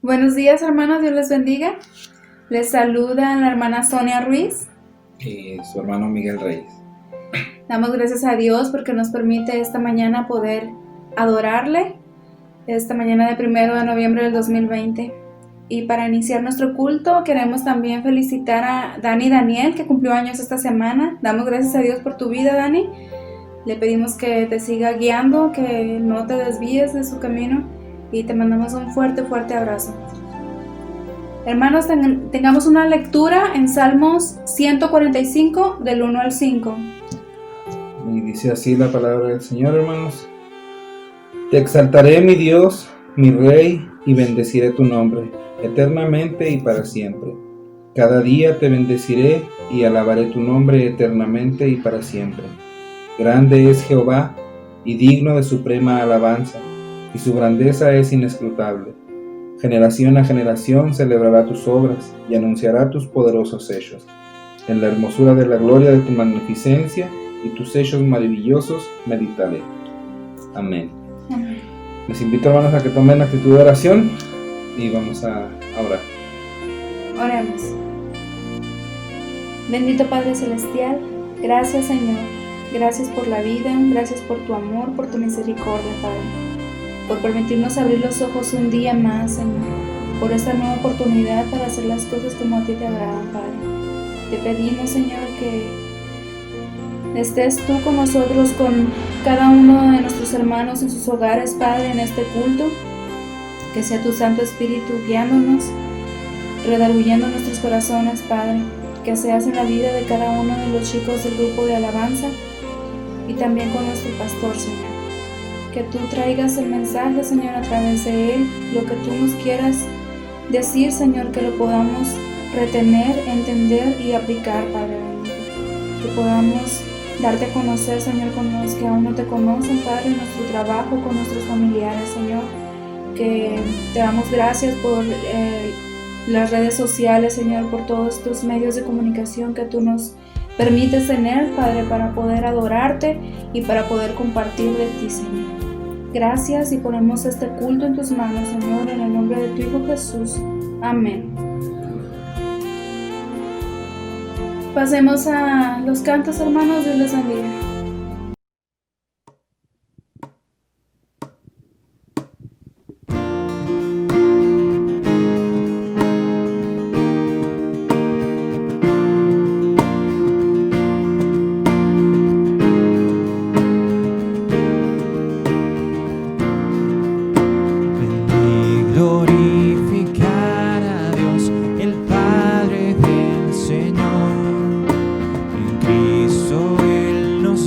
Buenos días, hermanos, Dios les bendiga. Les saluda la hermana Sonia Ruiz. Y su hermano Miguel Reyes. Damos gracias a Dios porque nos permite esta mañana poder adorarle, esta mañana de 1 de noviembre del 2020. Y para iniciar nuestro culto queremos también felicitar a Dani Daniel, que cumplió años esta semana. Damos gracias a Dios por tu vida, Dani. Le pedimos que te siga guiando, que no te desvíes de su camino y te mandamos un fuerte, fuerte abrazo. Hermanos, tengamos una lectura en Salmos 145 del 1 al 5. Y dice así la palabra del Señor, hermanos. Te exaltaré, mi Dios, mi Rey, y bendeciré tu nombre, eternamente y para siempre. Cada día te bendeciré y alabaré tu nombre eternamente y para siempre. Grande es Jehová, y digno de suprema alabanza, y su grandeza es inescrutable. Generación a generación celebrará tus obras, y anunciará tus poderosos hechos. En la hermosura de la gloria de tu magnificencia, y tus hechos maravillosos meditaré. Amén. Amén. Les invito, hermanos, a que tomen actitud de oración y vamos a orar. Oremos. Bendito Padre Celestial, gracias Señor, gracias por la vida, gracias por tu amor, por tu misericordia, Padre, por permitirnos abrir los ojos un día más, Señor, por esta nueva oportunidad para hacer las cosas como a ti te agradan, Padre. Te pedimos, Señor, que estés tú con nosotros, con cada uno de nuestros hermanos en sus hogares, Padre, en este culto, que sea tu Santo Espíritu guiándonos, redarguyendo nuestros corazones, Padre, que seas en la vida de cada uno de los chicos del grupo de alabanza y también con nuestro pastor, Señor. Que tú traigas el mensaje, Señor, a través de él, lo que tú nos quieras decir, Señor, que lo podamos retener, entender y aplicar, Padre bendito. Que podamos darte a conocer, Señor, con los que aún no te conocen, Padre, en nuestro trabajo, con nuestros familiares, Señor. Que te damos gracias por las redes sociales, Señor, por todos estos medios de comunicación que tú nos permites tener, Padre, para poder adorarte y para poder compartir de ti, Señor. Gracias y ponemos este culto en tus manos, Señor, en el nombre de tu Hijo Jesús. Amén. Pasemos a los cantos, hermanos. Dios les bendiga. Cristo Él nos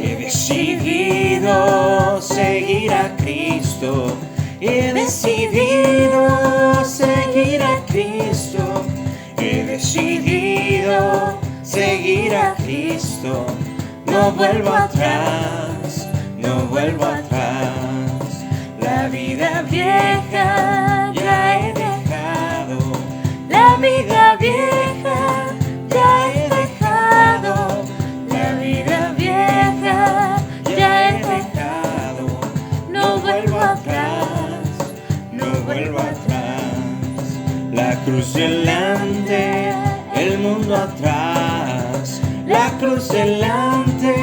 He decidido seguir a Cristo. He decidido seguir a Cristo. He decidido seguir a Cristo. No vuelvo atrás, no vuelvo atrás. La vida vieja ya he dejado. La vida vieja ya he dejado. La vida vieja ya he dejado. No vuelvo atrás, no vuelvo atrás. La cruz delante, el mundo atrás. La cruz delante,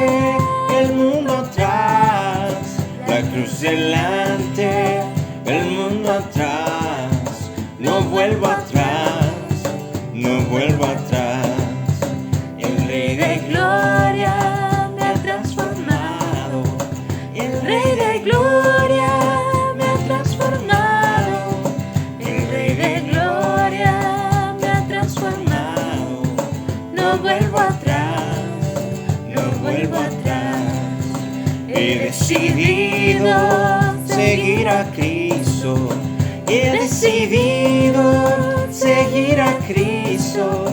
el mundo atrás. La cruz delante, el mundo atrás. No vuelvo atrás, no vuelvo atrás. El Rey de Gloria me ha transformado. El Rey de Gloria me ha transformado. El Rey de Gloria me ha transformado. No vuelvo atrás, no vuelvo atrás. He decidido seguir a Cristo. He decidido seguir a Cristo.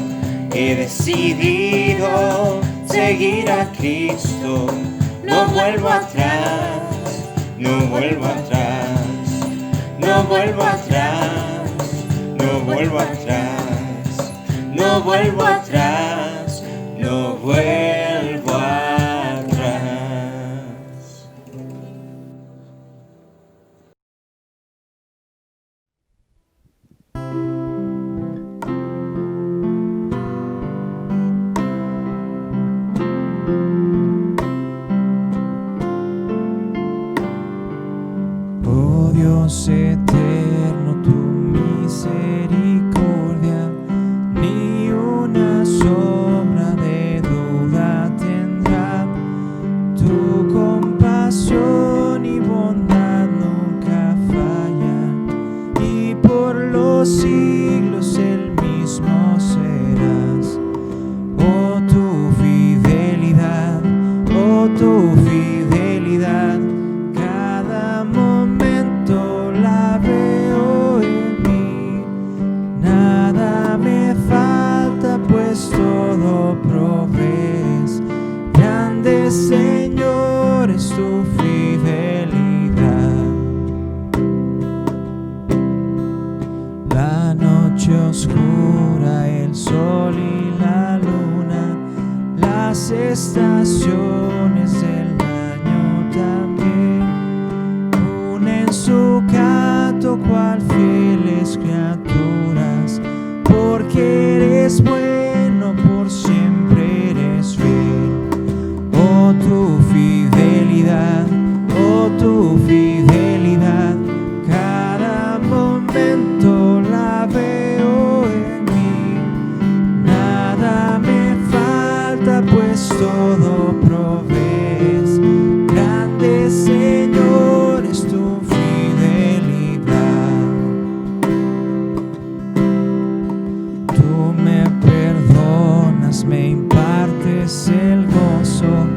He decidido seguir a Cristo. No vuelvo atrás, no vuelvo atrás. No vuelvo atrás, no vuelvo atrás. No vuelvo atrás, no vuelvo atrás. Oh Dios eterno, tu misericordia ni una sombra de duda tendrá. Tu compasión y bondad nunca fallan, y por los siglos el mismo serás. Oh tu fidelidad, oh tu fidelidad, cada momento la veo en mí. Nada me falta, pues todo provees. Grande Señor es tu fidelidad. La noche oscura, el sol y la luna, las estaciones del año también unen su canto cual fieles criaturas, porque eres bueno, por siempre eres fiel. Oh tu fidelidad, oh tu fidelidad, cada momento la veo en mí. Nada me falta, pues todo provees. Grande Señor es tu fidelidad. Tú me perdonas, me impartes el gozo,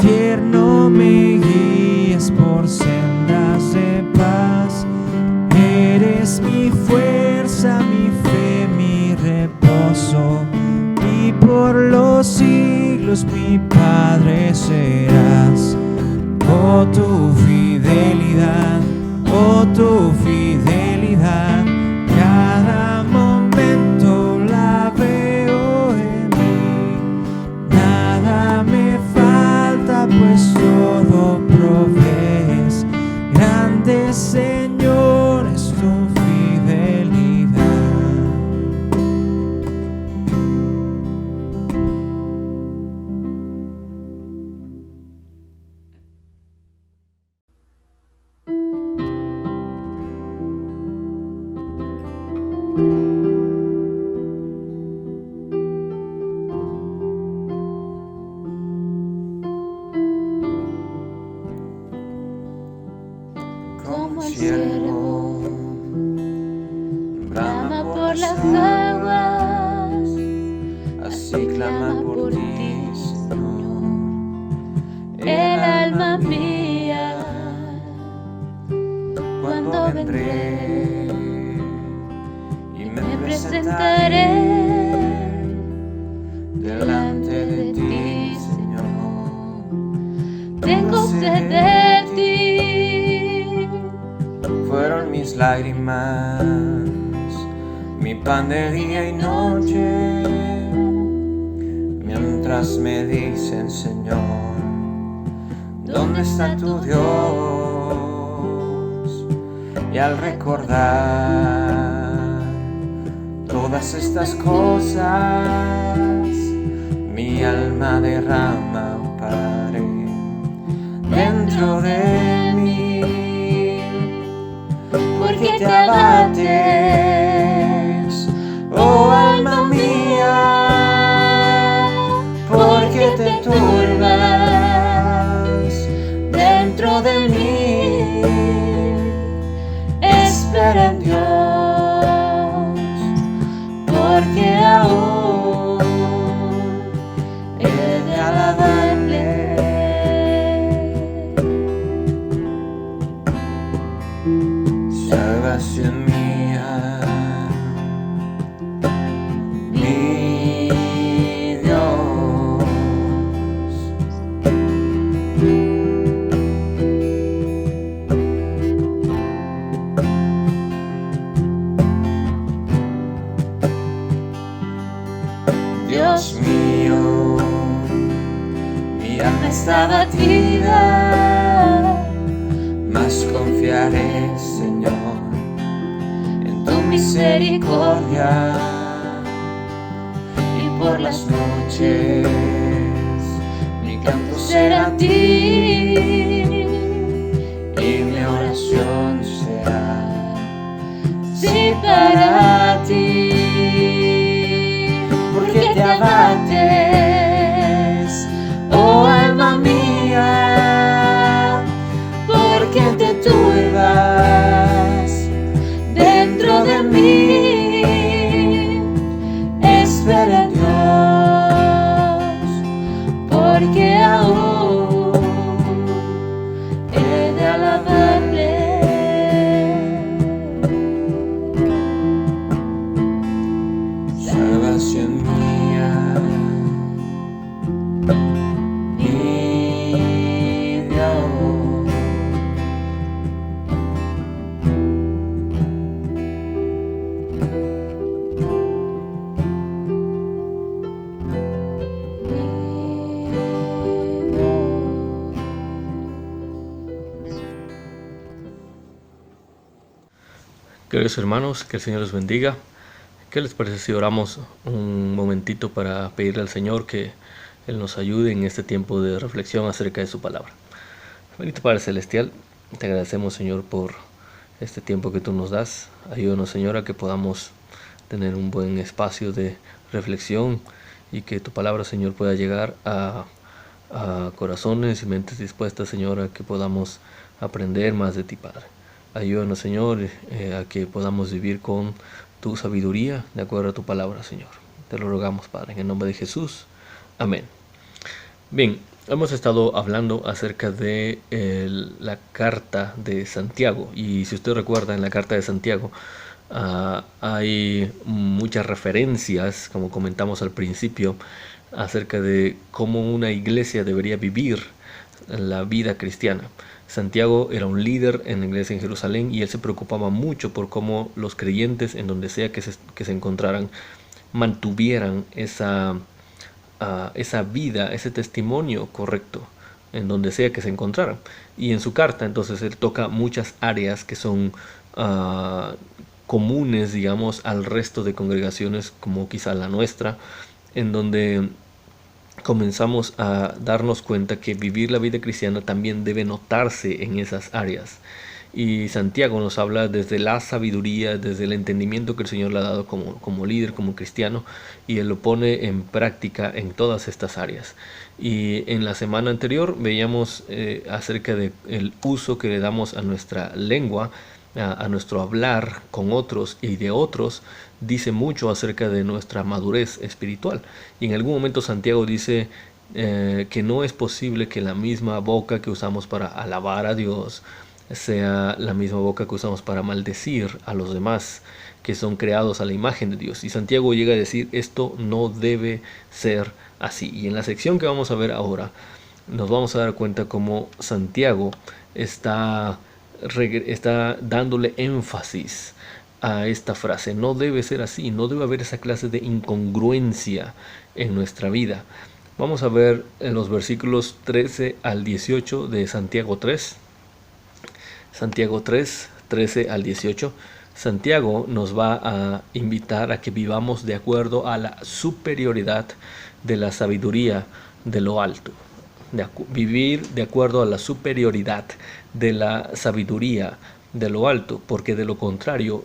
tierno me guías por sendas de paz. Eres mi fuerza, mi fe, mi reposo, y por los siglos mi Padre serás. Oh tu fidelidad, oh tu fidelidad, cada momento la veo en mí. Nada me falta, pues todo provees. Grande Señor es tu fidelidad. Como el ciervo brama por las aguas, así clama por ti, Señor. alma mía, cuando vendré y me presentaré delante de ti, Señor. Tengo sed de ti. Fueron mis lágrimas, mi pan de día y noche, mientras me dicen, Señor, ¿dónde está tu Dios? Y al recordar todas estas cosas, mi alma derrama amparo dentro de mí. Porque te abates, oh alma mía, porque te turbas dentro de mí. Espera en Dios, porque aún he de alabarle. Salvación mía, mi Dios. Dios mío, mi alma está batida, mas confiaré, Señor, en tu misericordia. Y por las noches mi canto será a ti, y mi oración será sí para ti. Porque te abates, oh alma mía, porque te turbas dentro de mí. Espera en Dios, porque aún he de alabarle. Salvación mía, mi Dios. Queridos hermanos, que el Señor los bendiga. ¿Qué les parece si oramos un momentito para pedirle al Señor que Él nos ayude en este tiempo de reflexión acerca de su palabra? Bendito Padre Celestial, te agradecemos, Señor, por este tiempo que tú nos das. Ayúdanos, Señor, a que podamos tener un buen espacio de reflexión y que tu palabra, Señor, pueda llegar a corazones y mentes dispuestas, Señor, a que podamos aprender más de ti, Padre. Ayúdanos, Señor, a que podamos vivir con tu sabiduría de acuerdo a tu palabra, Señor. Te lo rogamos, Padre, en el nombre de Jesús. Amén. Bien, hemos estado hablando acerca de la carta de Santiago. Y si usted recuerda, en la carta de Santiago hay muchas referencias, como comentamos al principio, acerca de cómo una iglesia debería vivir la vida cristiana. Santiago era un líder en la iglesia en Jerusalén y él se preocupaba mucho por cómo los creyentes, en donde sea que se encontraran, mantuvieran esa vida, ese testimonio correcto, en donde sea que se encontraran. Y en su carta, entonces, él toca muchas áreas que son comunes, digamos, al resto de congregaciones, como quizá la nuestra, en donde comenzamos a darnos cuenta que vivir la vida cristiana también debe notarse en esas áreas. Y Santiago nos habla desde la sabiduría, desde el entendimiento que el Señor le ha dado como líder, como cristiano, y él lo pone en práctica en todas estas áreas. Y en la semana anterior veíamos acerca del uso que le damos a nuestra lengua, a nuestro hablar con otros y de otros. Dice mucho acerca de nuestra madurez espiritual. Y en algún momento Santiago dice que no es posible que la misma boca que usamos para alabar a Dios sea la misma boca que usamos para maldecir a los demás que son creados a la imagen de Dios. Y Santiago llega a decir, esto no debe ser así. Y en la sección que vamos a ver ahora, nos vamos a dar cuenta cómo Santiago está dándole énfasis a esta frase. No debe ser así, no debe haber esa clase de incongruencia en nuestra vida. Vamos a ver en los versículos 13 al 18 de Santiago 3. Santiago 3, 13 al 18. Santiago nos va a invitar a que vivamos de acuerdo a la superioridad de la sabiduría de lo alto. Vivir de acuerdo a la superioridad de la sabiduría de lo alto, porque de lo contrario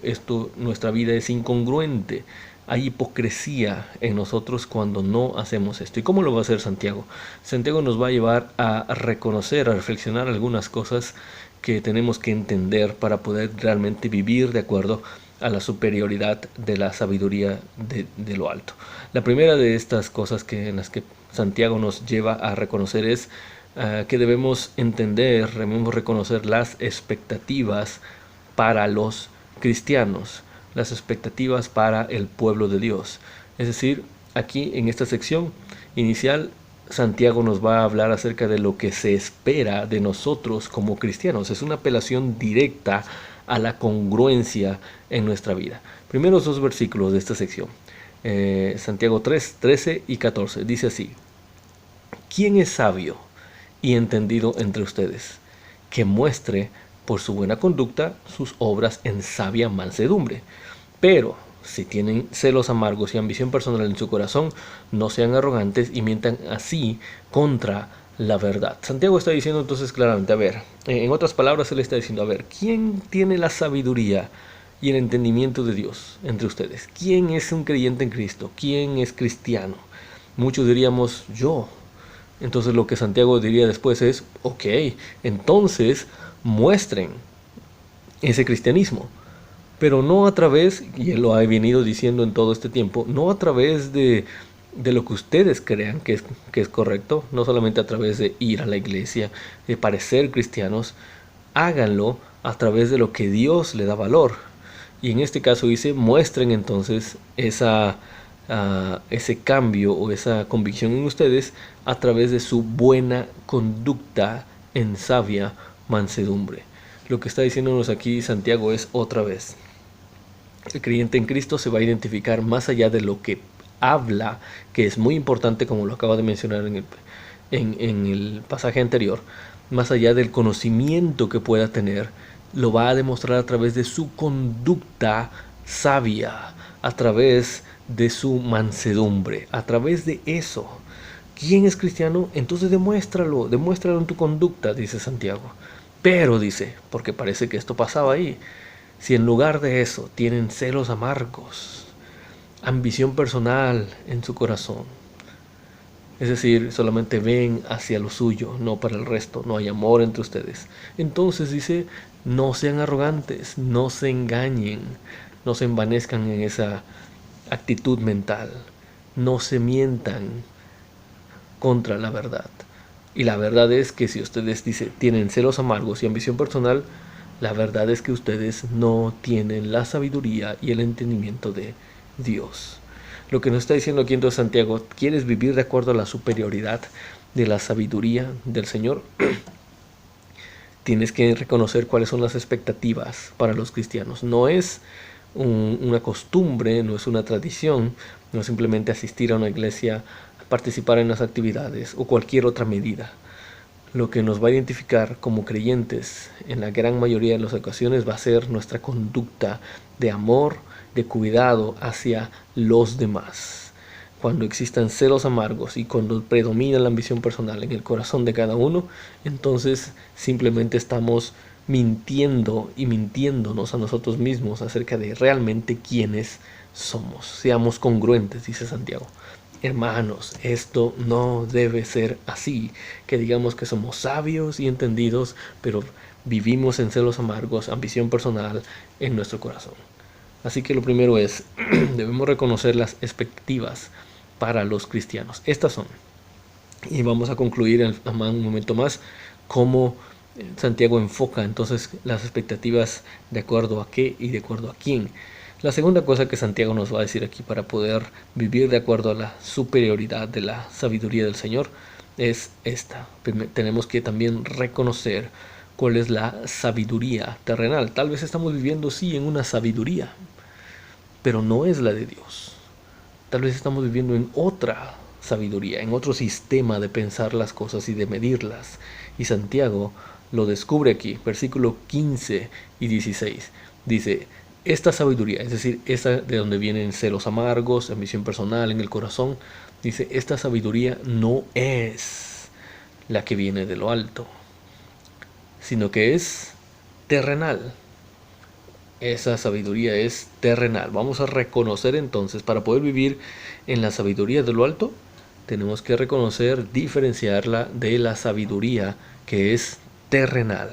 nuestra vida es incongruente. Hay hipocresía en nosotros cuando no hacemos esto. ¿Y cómo lo va a hacer Santiago? Santiago nos va a llevar a reconocer, a reflexionar algunas cosas que tenemos que entender para poder realmente vivir de acuerdo a la superioridad de la sabiduría de lo alto. La primera de estas cosas en las que Santiago nos lleva a reconocer es que debemos reconocer las expectativas para los cristianos, las expectativas para el pueblo de Dios. Es decir, aquí en esta sección inicial, Santiago nos va a hablar acerca de lo que se espera de nosotros como cristianos. Es una apelación directa a la congruencia en nuestra vida. Primeros dos versículos de esta sección. Santiago 3, 13 y 14. Dice así: ¿Quién es sabio y entendido entre ustedes? Que muestre por su buena conducta sus obras en sabia mansedumbre. Pero si tienen celos amargos y ambición personal en su corazón, no sean arrogantes y mientan así contra la verdad. Santiago está diciendo entonces claramente, en otras palabras él está diciendo, ¿quién tiene la sabiduría y el entendimiento de Dios entre ustedes? ¿Quién es un creyente en Cristo? ¿Quién es cristiano? Muchos diríamos, yo. Entonces lo que Santiago diría después es, ok, entonces muestren ese cristianismo. Pero no a través, y él lo ha venido diciendo en todo este tiempo, no a través de lo que ustedes crean que es correcto, no solamente a través de ir a la iglesia, de parecer cristianos, háganlo a través de lo que Dios le da valor. Y en este caso dice, muestren entonces ese cambio o esa convicción en ustedes a través de su buena conducta en sabia mansedumbre. Lo que está diciéndonos aquí Santiago es otra vez, el creyente en Cristo se va a identificar más allá de lo que habla, que es muy importante como lo acaba de mencionar en el pasaje anterior, más allá del conocimiento que pueda tener, lo va a demostrar a través de su conducta sabia, a través de su mansedumbre, a través de eso. ¿Quién es cristiano? Entonces demuéstralo en tu conducta, dice Santiago. Pero dice, porque parece que esto pasaba ahí, si en lugar de eso tienen celos amargos, ambición personal en su corazón, es decir, solamente ven hacia lo suyo, no para el resto, no hay amor entre ustedes, entonces dice, no sean arrogantes, no se engañen, no se envanezcan en esa actitud mental, no se mientan contra la verdad. Y la verdad es que si ustedes tienen celos amargos y ambición personal, la verdad es que ustedes no tienen la sabiduría y el entendimiento de Dios. Lo que nos está diciendo aquí entonces Santiago, ¿quieres vivir de acuerdo a la superioridad de la sabiduría del Señor? Tienes que reconocer cuáles son las expectativas para los cristianos. No es una costumbre, no es una tradición, no es simplemente asistir a una iglesia, participar en las actividades o cualquier otra medida. Lo que nos va a identificar como creyentes en la gran mayoría de las ocasiones va a ser nuestra conducta de amor, de cuidado hacia los demás. Cuando existan celos amargos y cuando predomina la ambición personal en el corazón de cada uno, entonces simplemente estamos mintiendo y mintiéndonos a nosotros mismos acerca de realmente quiénes somos. Seamos congruentes, dice Santiago. Hermanos, esto no debe ser así, que digamos que somos sabios y entendidos, pero vivimos en celos amargos, ambición personal en nuestro corazón. Así que lo primero es, debemos reconocer las expectativas para los cristianos. Estas son, Y vamos a concluir un momento más cómo Santiago enfoca entonces las expectativas de acuerdo a qué y de acuerdo a quién. La segunda cosa que Santiago nos va a decir aquí para poder vivir de acuerdo a la superioridad de la sabiduría del Señor es esta. Tenemos que también reconocer cuál es la sabiduría terrenal. Tal vez estamos viviendo sí en una sabiduría, pero no es la de Dios. Tal vez estamos viviendo en otra sabiduría, en otro sistema de pensar las cosas y de medirlas. Y Santiago lo descubre aquí, versículo 15 y 16. Dice, esta sabiduría, es decir, esa de donde vienen celos amargos, ambición personal en el corazón, dice, esta sabiduría no es la que viene de lo alto, sino que es terrenal. Esa sabiduría es terrenal. Vamos a reconocer entonces, para poder vivir en la sabiduría de lo alto, tenemos que reconocer, diferenciarla de la sabiduría que es terrenal.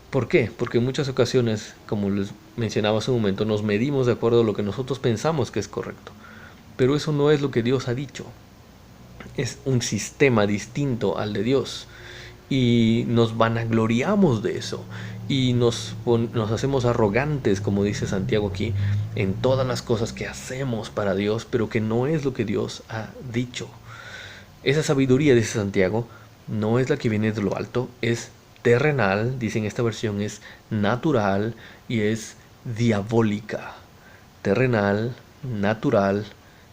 ¿Por qué? Porque en muchas ocasiones, como les mencionaba hace un momento, nos medimos de acuerdo a lo que nosotros pensamos que es correcto. Pero eso no es lo que Dios ha dicho. Es un sistema distinto al de Dios. Y nos vanagloriamos de eso. Y nos hacemos arrogantes, como dice Santiago aquí, en todas las cosas que hacemos para Dios, pero que no es lo que Dios ha dicho. Esa sabiduría, dice Santiago, no es la que viene de lo alto, es terrenal, dice en esta versión, es natural y es diabólica. Terrenal, natural,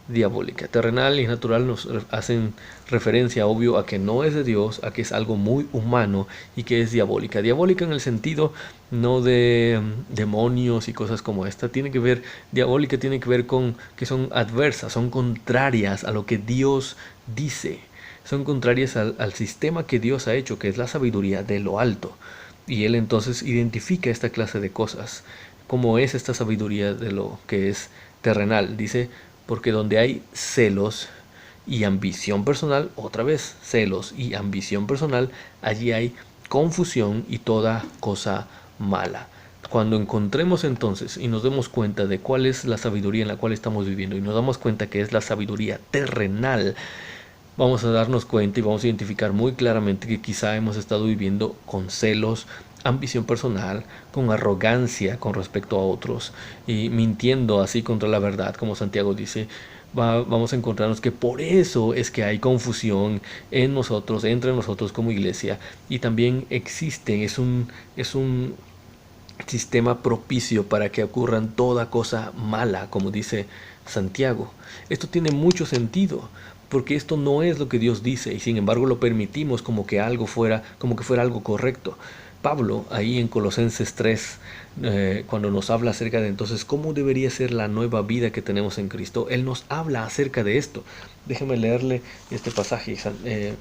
diabólica. Terrenal y natural nos hacen referencia, obvio, a que no es de Dios, a que es algo muy humano y que es diabólica. Diabólica en el sentido no de demonios y cosas como esta. Diabólica tiene que ver con que son adversas, son contrarias a lo que Dios dice. Son contrarias al sistema que Dios ha hecho, que es la sabiduría de lo alto. Y él entonces identifica esta clase de cosas. ¿Cómo es esta sabiduría de lo que es terrenal? Dice, porque donde hay celos y ambición personal, otra vez, celos y ambición personal, allí hay confusión y toda cosa mala. Cuando encontremos entonces y nos demos cuenta de cuál es la sabiduría en la cual estamos viviendo y nos damos cuenta que es la sabiduría terrenal, vamos a darnos cuenta y vamos a identificar muy claramente que quizá hemos estado viviendo con celos, ambición personal, con arrogancia con respecto a otros y mintiendo así contra la verdad, como Santiago dice. Vamos a encontrarnos que por eso es que hay confusión en nosotros, entre nosotros como iglesia, y también existe, es un sistema propicio para que ocurran toda cosa mala, como dice Santiago. Esto tiene mucho sentido, porque esto no es lo que Dios dice, y sin embargo lo permitimos como que fuera algo correcto. Pablo, ahí en Colosenses 3, cuando nos habla acerca de entonces cómo debería ser la nueva vida que tenemos en Cristo, él nos habla acerca de esto. Déjeme leerle este pasaje.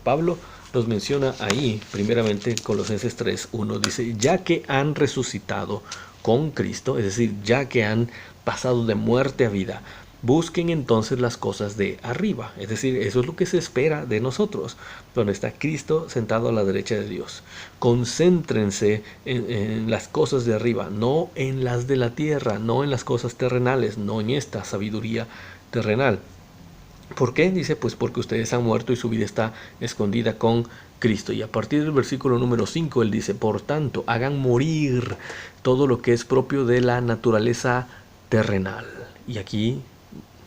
Pablo nos menciona ahí, primeramente, Colosenses 3, 1, dice, ya que han resucitado con Cristo, es decir, ya que han pasado de muerte a vida, busquen entonces las cosas de arriba. Es decir, eso es lo que se espera de nosotros, donde está Cristo sentado a la derecha de Dios. Concéntrense en las cosas de arriba, no en las de la tierra, no en las cosas terrenales, no en esta sabiduría terrenal. ¿Por qué? Dice, pues porque ustedes han muerto y su vida está escondida con Cristo. Y a partir del versículo número 5 él dice, por tanto, hagan morir todo lo que es propio de la naturaleza terrenal. Y aquí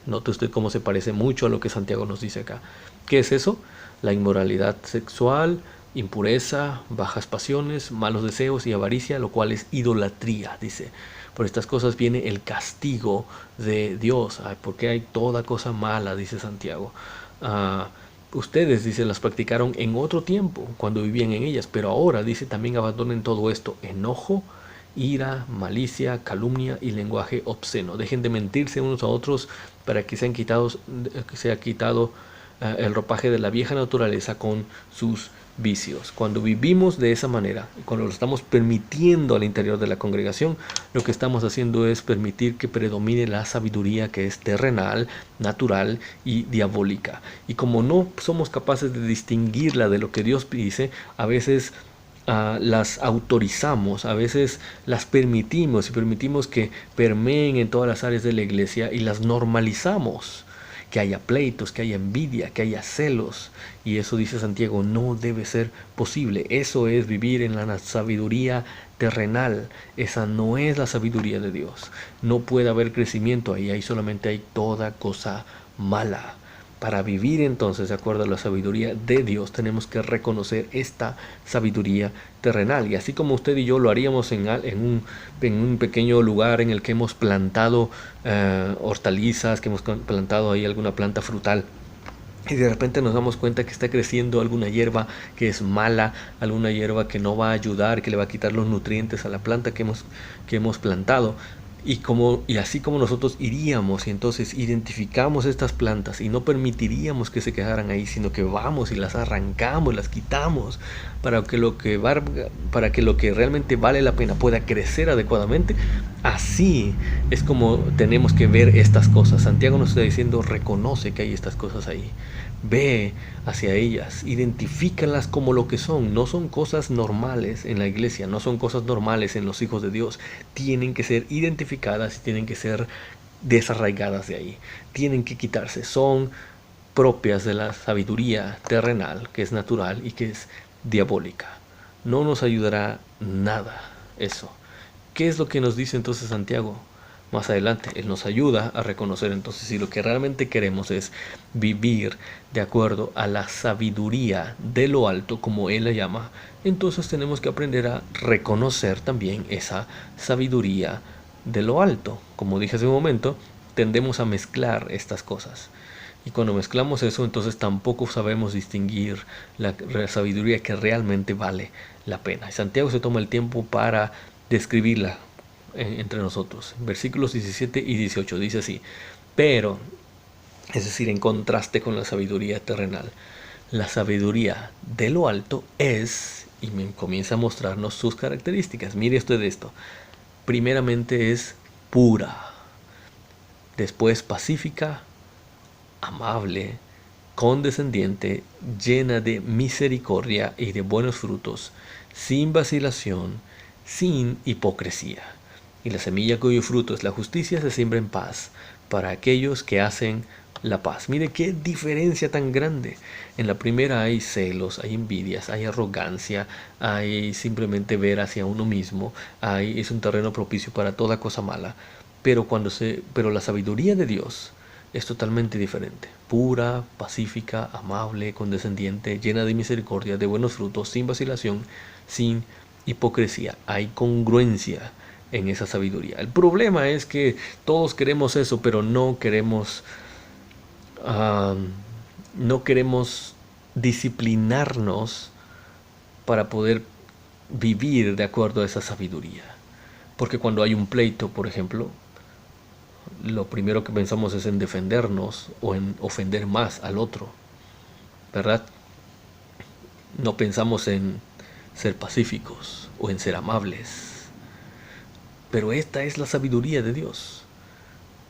note usted cómo se parece mucho a lo que Santiago nos dice acá. ¿Qué es eso? La inmoralidad sexual, impureza, bajas pasiones, malos deseos y avaricia, lo cual es idolatría, dice. Por estas cosas viene el castigo de Dios. Porque hay toda cosa mala, dice Santiago. Ustedes, dice, las practicaron en otro tiempo, cuando vivían en ellas, pero ahora, dice, también abandonen todo esto: enojo, ira, malicia, calumnia y lenguaje obsceno. Dejen de mentirse unos a otros para que sea quitado el ropaje de la vieja naturaleza con sus vicios. Cuando vivimos de esa manera, cuando lo estamos permitiendo al interior de la congregación, lo que estamos haciendo es permitir que predomine la sabiduría que es terrenal, natural y diabólica. Y como no somos capaces de distinguirla de lo que Dios dice, a veces las autorizamos, a veces las permitimos y permitimos que permeen en todas las áreas de la iglesia y las normalizamos. que haya pleitos, que haya envidia, que haya celos. Y eso, dice Santiago, no debe ser posible. Eso es vivir en la sabiduría terrenal. Esa no es la sabiduría de Dios. No puede haber crecimiento ahí solamente hay toda cosa mala. Para vivir entonces de acuerdo a la sabiduría de Dios tenemos que reconocer esta sabiduría terrenal. Y así como usted y yo lo haríamos en un pequeño lugar en el que hemos plantado hortalizas, que hemos plantado ahí alguna planta frutal, y de repente nos damos cuenta que está creciendo alguna hierba que es mala, alguna hierba que no va a ayudar, que le va a quitar los nutrientes a la planta que hemos plantado. Y así como nosotros iríamos y entonces identificamos estas plantas y no permitiríamos que se quedaran ahí, sino que vamos y las arrancamos, las quitamos para que lo que realmente vale la pena pueda crecer adecuadamente. Así es como tenemos que ver estas cosas. Santiago nos está diciendo, reconoce que hay estas cosas ahí. Ve hacia ellas, identifícalas como lo que son. No son cosas normales en la iglesia, no son cosas normales en los hijos de Dios. Tienen que ser identificadas y tienen que ser desarraigadas de ahí. Tienen que quitarse. Son propias de la sabiduría terrenal, que es natural y que es diabólica. No nos ayudará nada eso. ¿Qué es lo que nos dice entonces Santiago? Más adelante, Él nos ayuda a reconocer entonces si lo que realmente queremos es vivir de acuerdo a la sabiduría de lo alto, como Él la llama, entonces tenemos que aprender a reconocer también esa sabiduría de lo alto. Como dije hace un momento, tendemos a mezclar estas cosas. Y cuando mezclamos eso, entonces tampoco sabemos distinguir la sabiduría que realmente vale la pena. Y Santiago se toma el tiempo para describirla entre nosotros. Versículos 17 y 18 dice así: pero, es decir, en contraste con la sabiduría terrenal, la sabiduría de lo alto es, y comienza a mostrarnos sus características. Mire usted esto. Primeramente es pura, después pacífica, amable, condescendiente, llena de misericordia y de buenos frutos, sin vacilación, sin hipocresía. Y la semilla cuyo fruto es la justicia se siembra en paz para aquellos que hacen la paz. Mire qué diferencia tan grande. En la primera hay celos, hay envidias, hay arrogancia, hay simplemente ver hacia uno mismo, es un terreno propicio para toda cosa mala. Pero la sabiduría de Dios es totalmente diferente. Pura, pacífica, amable, condescendiente, llena de misericordia, de buenos frutos, sin vacilación, sin hipocresía. Hay congruencia en esa sabiduría. El problema es que todos queremos eso, pero no queremos disciplinarnos para poder vivir de acuerdo a esa sabiduría. Porque cuando hay un pleito, por ejemplo, lo primero que pensamos es en defendernos o en ofender más al otro, ¿verdad? No pensamos en ser pacíficos o en ser amables. Pero esta es la sabiduría de Dios.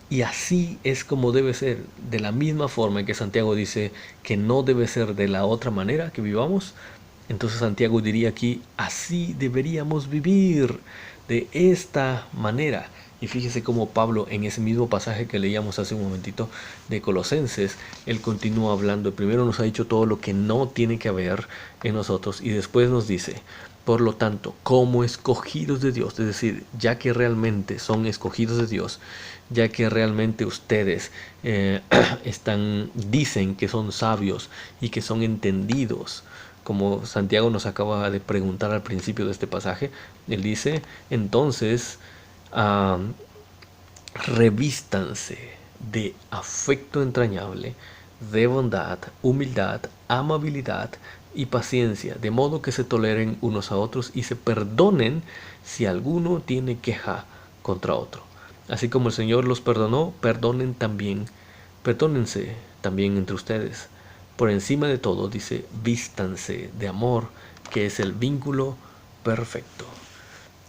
Y así es como debe ser. De la misma forma en que Santiago dice que no debe ser de la otra manera que vivamos, entonces Santiago diría aquí, así deberíamos vivir, de esta manera. Y fíjese cómo Pablo, en ese mismo pasaje que leíamos hace un momentito de Colosenses, él continúa hablando. Primero nos ha dicho todo lo que no tiene que haber en nosotros y después nos dice: por lo tanto, como escogidos de Dios, es decir, ya que realmente son escogidos de Dios, ya que realmente ustedes dicen que son sabios y que son entendidos, como Santiago nos acaba de preguntar al principio de este pasaje, él dice, entonces, revístanse de afecto entrañable, de bondad, humildad, amabilidad y paciencia, de modo que se toleren unos a otros y se perdonen si alguno tiene queja contra otro. Así como el Señor los perdonó, perdónense también entre ustedes. Por encima de todo, dice, vístanse de amor, que es el vínculo perfecto.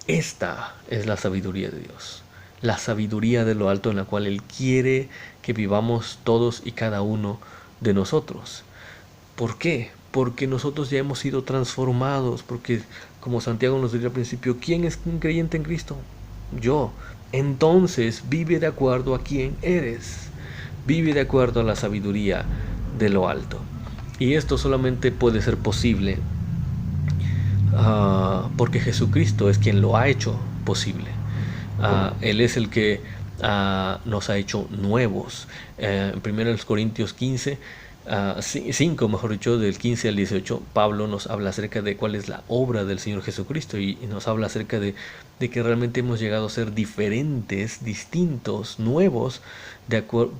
Esta es la sabiduría de Dios, la sabiduría de lo alto en la cual Él quiere que vivamos todos y cada uno de nosotros. ¿Por qué? Porque nosotros ya hemos sido transformados, porque como Santiago nos diría al principio, ¿quién es un creyente en Cristo? Yo. Entonces vive de acuerdo a quién eres. vive de acuerdo a la sabiduría de lo alto. Y esto solamente puede ser posible porque Jesucristo es quien lo ha hecho posible. Él es el que nos ha hecho nuevos. En 1 Corintios 15, 5, mejor dicho, del 15 al 18, Pablo nos habla acerca de cuál es la obra del Señor Jesucristo y nos habla acerca de que realmente hemos llegado a ser diferentes, distintos, nuevos,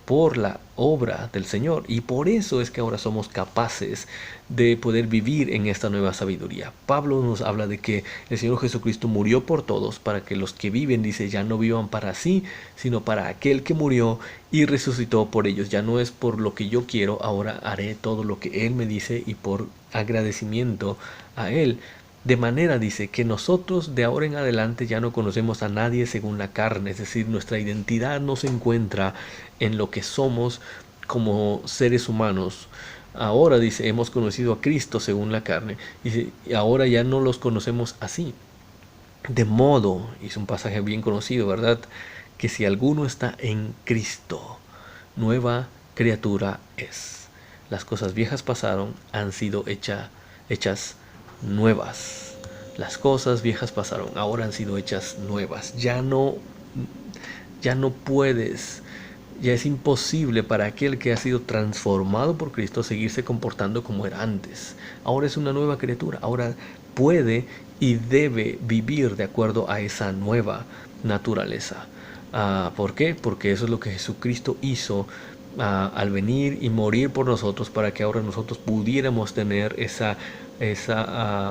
por la obra del Señor. Y por eso es que ahora somos capaces de poder vivir en esta nueva sabiduría. Pablo nos habla de que el Señor Jesucristo murió por todos para que los que viven, dice, ya no vivan para sí, sino para aquel que murió y resucitó por ellos. Ya no es por lo que yo quiero, ahora haré todo lo que Él me dice y por agradecimiento a Él. De manera, dice, que nosotros de ahora en adelante ya no conocemos a nadie según la carne, es decir, nuestra identidad no se encuentra en lo que somos como seres humanos. Ahora, dice, hemos conocido a Cristo según la carne, dice, y ahora ya no los conocemos así. De modo, y es un pasaje bien conocido, ¿verdad?, que si alguno está en Cristo, nueva criatura es. Las cosas viejas pasaron, han sido hechas nuevas. Las cosas viejas pasaron, ahora han sido hechas nuevas. Ya no puedes, ya es imposible para aquel que ha sido transformado por Cristo seguirse comportando como era antes. Ahora es una nueva criatura, ahora puede y debe vivir de acuerdo a esa nueva naturaleza. ¿Por qué? Porque eso es lo que Jesucristo hizo al venir y morir por nosotros, para que ahora nosotros pudiéramos tener esa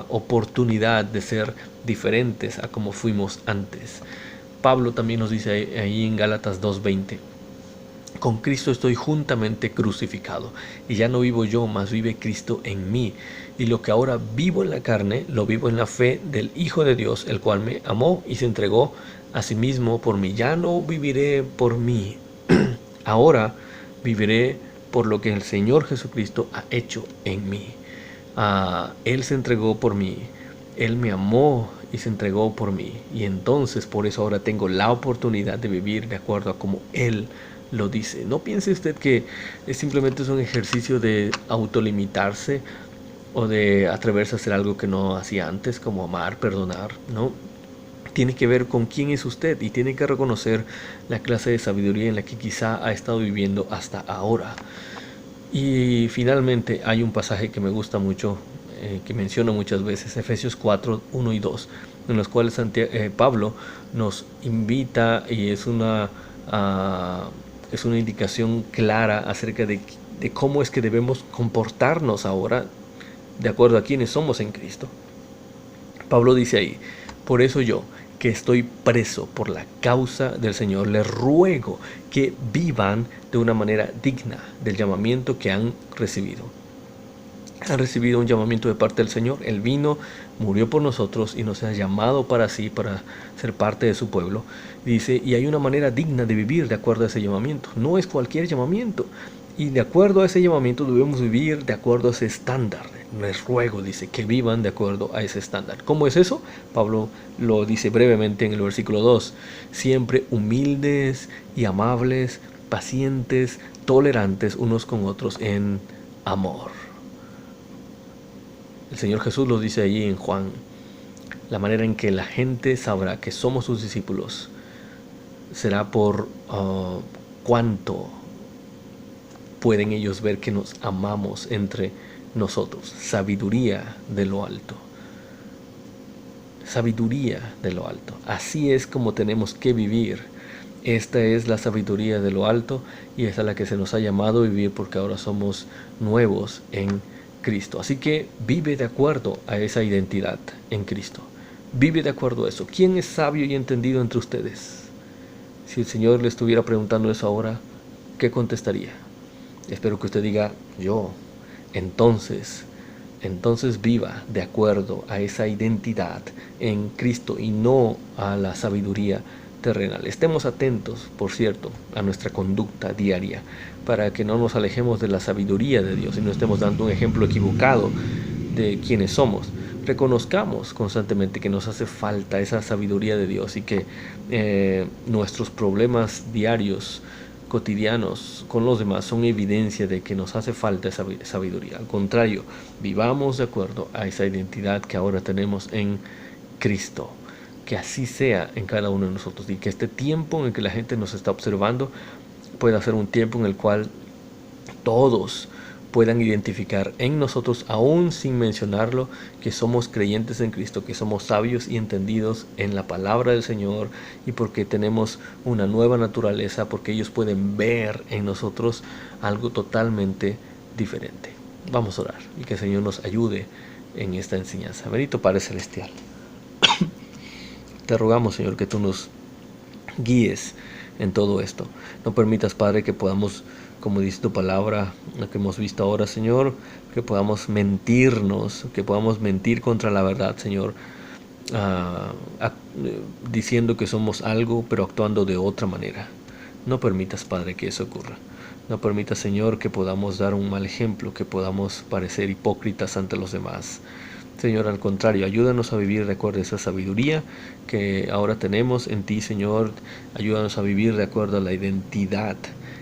oportunidad de ser diferentes a como fuimos antes. Pablo también nos dice ahí en Gálatas 2:20: con Cristo estoy juntamente crucificado, y ya no vivo yo, mas vive Cristo en mí. Y lo que ahora vivo en la carne, lo vivo en la fe del Hijo de Dios, el cual me amó y se entregó a sí mismo por mí. Ya no viviré por mí, ahora viviré por lo que el Señor Jesucristo ha hecho en mí. Él se entregó por mí, Él me amó y se entregó por mí, y entonces por eso ahora tengo la oportunidad de vivir de acuerdo a como Él lo dice. No piense usted que simplemente es un ejercicio de autolimitarse o de atreverse a hacer algo que no hacía antes, como amar, perdonar. No, tiene que ver con quién es usted y tiene que reconocer la clase de sabiduría en la que quizá ha estado viviendo hasta ahora. Y finalmente hay un pasaje que me gusta mucho, que menciono muchas veces, Efesios 4, 1 y 2, en los cuales Pablo nos invita, y es una indicación clara acerca de cómo es que debemos comportarnos ahora de acuerdo a quienes somos en Cristo. Pablo dice ahí: por eso yo, que estoy preso por la causa del Señor, les ruego que vivan de una manera digna del llamamiento que han recibido. Han recibido un llamamiento de parte del Señor. Él vino, murió por nosotros y nos ha llamado para sí, para ser parte de su pueblo. Dice, y hay una manera digna de vivir de acuerdo a ese llamamiento. No es cualquier llamamiento. Y de acuerdo a ese llamamiento debemos vivir de acuerdo a ese estándar. Les ruego, dice, que vivan de acuerdo a ese estándar. ¿Cómo es eso? Pablo lo dice brevemente en el versículo 2. Siempre humildes y amables, pacientes, tolerantes unos con otros en amor. El Señor Jesús lo dice allí en Juan. La manera en que la gente sabrá que somos sus discípulos será por cuánto pueden ellos ver que nos amamos entre nosotros. Sabiduría de lo alto. Sabiduría de lo alto. Así es como tenemos que vivir. Esta es la sabiduría de lo alto, y esa es la que se nos ha llamado a vivir, porque ahora somos nuevos en Cristo. Así que vive de acuerdo a esa identidad en Cristo. Vive de acuerdo a eso. ¿Quién es sabio y entendido entre ustedes? Si el Señor le estuviera preguntando eso ahora, ¿qué contestaría? Espero que usted diga, yo. Entonces viva de acuerdo a esa identidad en Cristo y no a la sabiduría terrenal. Estemos atentos, por cierto, a nuestra conducta diaria, para que no nos alejemos de la sabiduría de Dios y no estemos dando un ejemplo equivocado de quienes somos. Reconozcamos constantemente que nos hace falta esa sabiduría de Dios y que nuestros problemas diarios cotidianos con los demás son evidencia de que nos hace falta esa sabiduría. Al contrario, vivamos de acuerdo a esa identidad que ahora tenemos en Cristo. Que así sea en cada uno de nosotros, y que este tiempo en el que la gente nos está observando pueda ser un tiempo en el cual todos puedan identificar en nosotros, aún sin mencionarlo, que somos creyentes en Cristo, que somos sabios y entendidos en la palabra del Señor, y porque tenemos una nueva naturaleza, porque ellos pueden ver en nosotros algo totalmente diferente. Vamos a orar y que el Señor nos ayude en esta enseñanza. Bendito Padre Celestial, te rogamos, Señor, que tú nos guíes en todo esto. No permitas, Padre, que podamos, como dice tu palabra, lo que hemos visto ahora, Señor, que podamos mentirnos, que podamos mentir contra la verdad, Señor, diciendo que somos algo, pero actuando de otra manera. No permitas, Padre, que eso ocurra. No permitas, Señor, que podamos dar un mal ejemplo, que podamos parecer hipócritas ante los demás. Señor, al contrario, ayúdanos a vivir de acuerdo a esa sabiduría que ahora tenemos en ti, Señor. Ayúdanos a vivir de acuerdo a la identidad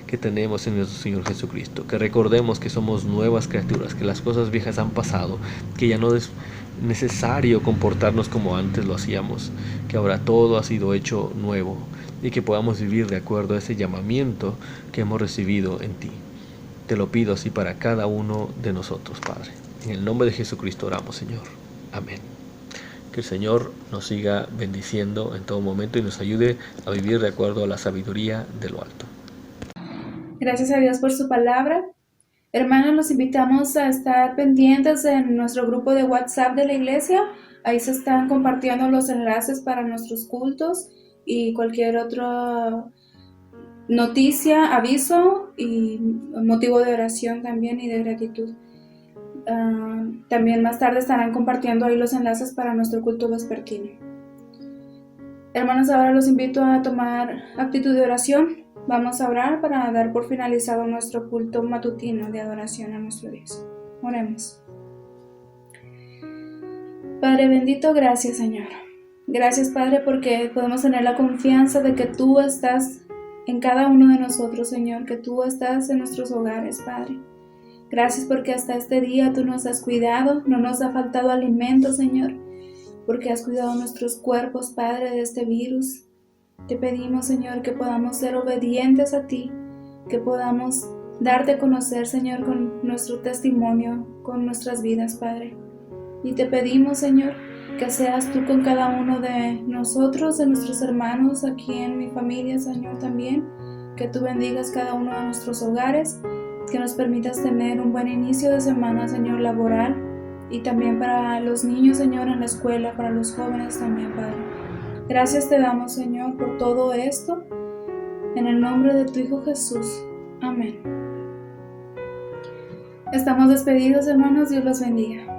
que tenemos en nuestro Señor Jesucristo. Que recordemos que somos nuevas criaturas, que las cosas viejas han pasado, que ya no es necesario comportarnos como antes lo hacíamos, que ahora todo ha sido hecho nuevo, y que podamos vivir de acuerdo a ese llamamiento que hemos recibido en ti. Te lo pido así para cada uno de nosotros, Padre. En el nombre de Jesucristo oramos, Señor. Amén. Que el Señor nos siga bendiciendo en todo momento y nos ayude a vivir de acuerdo a la sabiduría de lo alto. Gracias a Dios por su palabra. Hermanos, los invitamos a estar pendientes en nuestro grupo de WhatsApp de la iglesia. Ahí se están compartiendo los enlaces para nuestros cultos y cualquier otra noticia, aviso y motivo de oración también y de gratitud. También más tarde estarán compartiendo ahí los enlaces para nuestro culto vespertino. Hermanos, ahora los invito a tomar actitud de oración. Vamos a orar para dar por finalizado nuestro culto matutino de adoración a nuestro Dios. Oremos. Padre bendito, gracias, Señor. Gracias, Padre, porque podemos tener la confianza de que tú estás en cada uno de nosotros, Señor, que tú estás en nuestros hogares, Padre. Gracias porque hasta este día tú nos has cuidado, no nos ha faltado alimento, Señor, porque has cuidado nuestros cuerpos, Padre, de este virus. Te pedimos, Señor, que podamos ser obedientes a ti, que podamos darte a conocer, Señor, con nuestro testimonio, con nuestras vidas, Padre. Y te pedimos, Señor, que seas tú con cada uno de nosotros, de nuestros hermanos, aquí en mi familia, Señor, también. Que tú bendigas cada uno de nuestros hogares, que nos permitas tener un buen inicio de semana, Señor, laboral, y también para los niños, Señor, en la escuela, para los jóvenes también, Padre. Gracias te damos, Señor, por todo esto, en el nombre de tu Hijo Jesús. Amén. Estamos despedidos, hermanos. Dios los bendiga.